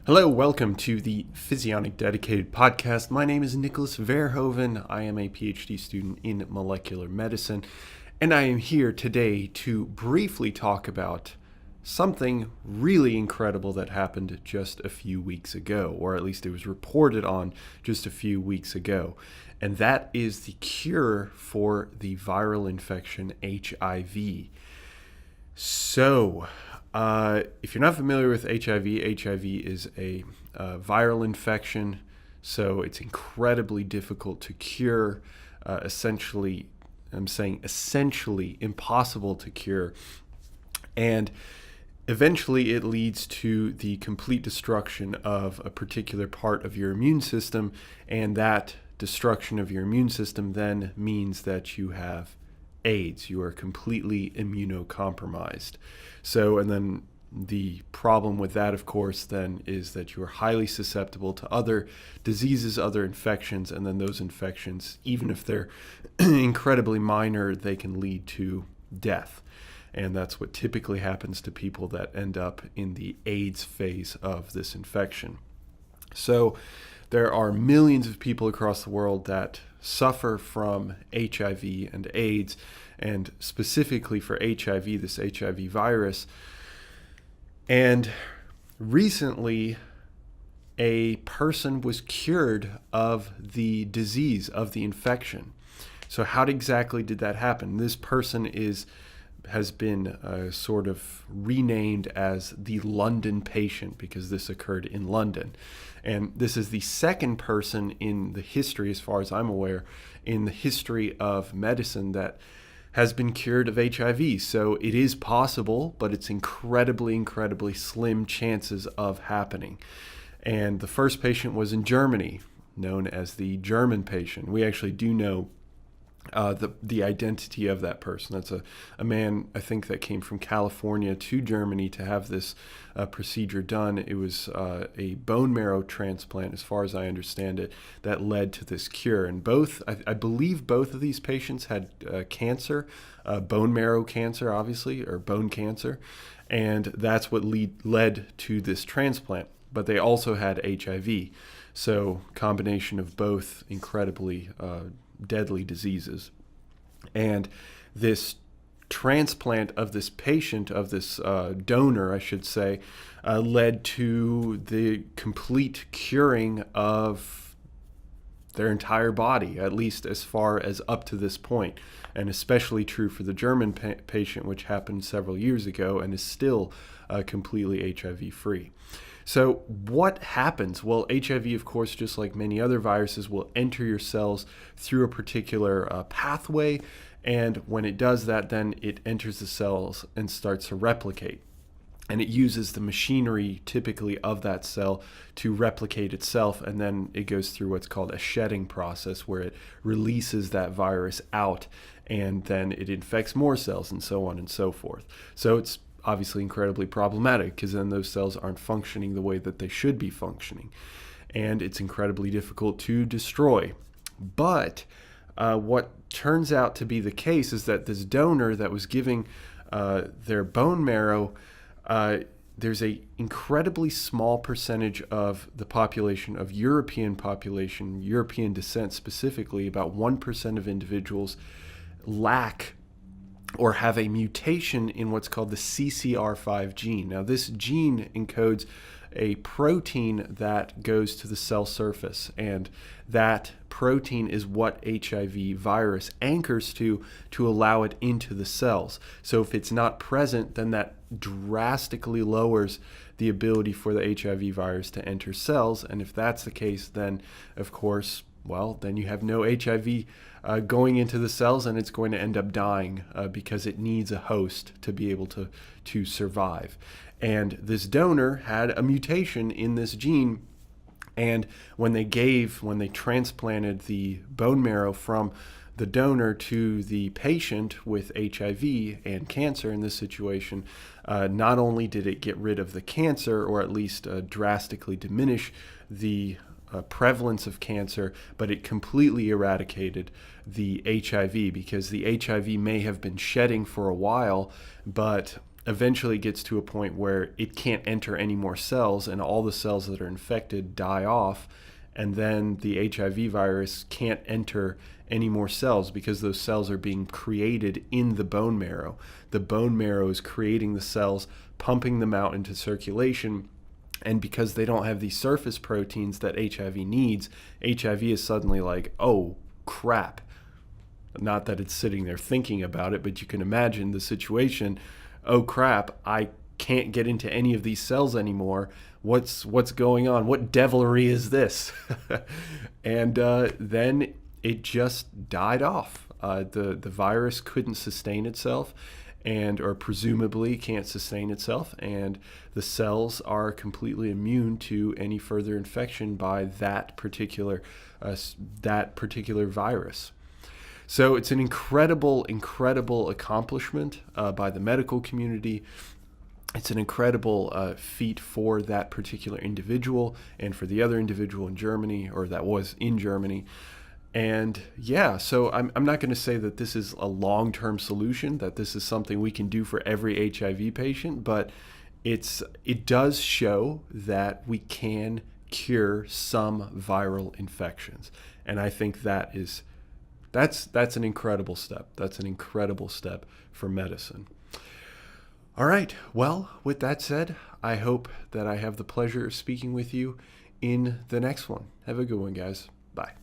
Hello, welcome to the Physionic Dedicated Podcast. My name is Nicholas Verhoeven. I am a PhD student in molecular medicine, and I am here today to briefly talk about something really incredible that happened just a few weeks ago, or at least it was reported on just a few weeks ago, and that is the cure for the viral infection HIV. So, if you're not familiar with HIV is a viral infection, so it's incredibly difficult to cure, essentially impossible to cure, and eventually it leads to the complete destruction of a particular part of your immune system, and that destruction of your immune system then means that you have AIDS. You are completely immunocompromised. So, and then the problem with that, of course, then is that you are highly susceptible to other diseases, other infections, and then those infections, even if they're incredibly minor, they can lead to death. And that's what typically happens to people that end up in the AIDS phase of this infection. So there are millions of people across the world that suffer from HIV and AIDS, and specifically for HIV, this HIV virus. And recently, a person was cured of the disease, of the infection. So how exactly did that happen? This person has been sort of renamed as the London patient because this occurred in London. And this is the second person in the history, as far as I'm aware, in the history of medicine that has been cured of HIV. So it is possible, but it's incredibly slim chances of happening. And the first patient was in Germany, known as the German patient. We actually do know the identity of that person. That's a man, I think, that came from California to Germany to have this procedure done. It was a bone marrow transplant, as far as I understand it, that led to this cure. And I believe both of these patients had cancer, bone marrow cancer, obviously, or bone cancer, and that's what led to this transplant. But they also had HIV. So combination of both incredibly deadly diseases. And this transplant of this patient, of this donor, I should say, led to the complete curing of their entire body, at least as far as up to this point. And especially true for the German patient, which happened several years ago and is still completely HIV free. So what happens? Well, HIV, of course, just like many other viruses, will enter your cells through a particular pathway. And when it does that, then it enters the cells and starts to replicate. And it uses the machinery typically of that cell to replicate itself. And then it goes through what's called a shedding process, where it releases that virus out and then it infects more cells and so on and so forth. So it's obviously incredibly problematic because then those cells aren't functioning the way that they should be functioning. And it's incredibly difficult to destroy. But what turns out to be the case is that this donor that was giving their bone marrow, there's a incredibly small percentage of the population, of European descent specifically, about 1% of individuals lack or have a mutation in what's called the CCR5 gene. Now, this gene encodes a protein that goes to the cell surface, and that protein is what HIV virus anchors to allow it into the cells. So if it's not present, then that drastically lowers the ability for the HIV virus to enter cells, and if that's the case, then, of course, well, then you have no HIV going into the cells, and it's going to end up dying because it needs a host to be able to survive. And this donor had a mutation in this gene, and when they transplanted the bone marrow from the donor to the patient with HIV and cancer in this situation, not only did it get rid of the cancer, or at least drastically diminish the prevalence of cancer, but it completely eradicated the HIV, because the HIV may have been shedding for a while, but eventually gets to a point where it can't enter any more cells, and all the cells that are infected die off, and then the HIV virus can't enter any more cells because those cells are being created in the bone marrow. The bone marrow is creating the cells, pumping them out into circulation, and because they don't have these surface proteins that HIV needs, HIV is suddenly like, oh crap. Not that it's sitting there thinking about it, but you can imagine the situation. Oh crap, I can't get into any of these cells anymore. What's going on? What devilry is this? And then it just died off. The virus couldn't sustain itself, or presumably can't sustain itself, and the cells are completely immune to any further infection by that particular virus. So it's an incredible accomplishment by the medical community. It's an incredible feat for that particular individual and for the other individual in Germany, or that was in Germany. And yeah, so I'm not going to say that this is a long-term solution, that this is something we can do for every HIV patient, but it does show that we can cure some viral infections. And I think that's an incredible step. That's an incredible step for medicine. All right. Well, with that said, I hope that I have the pleasure of speaking with you in the next one. Have a good one, guys. Bye.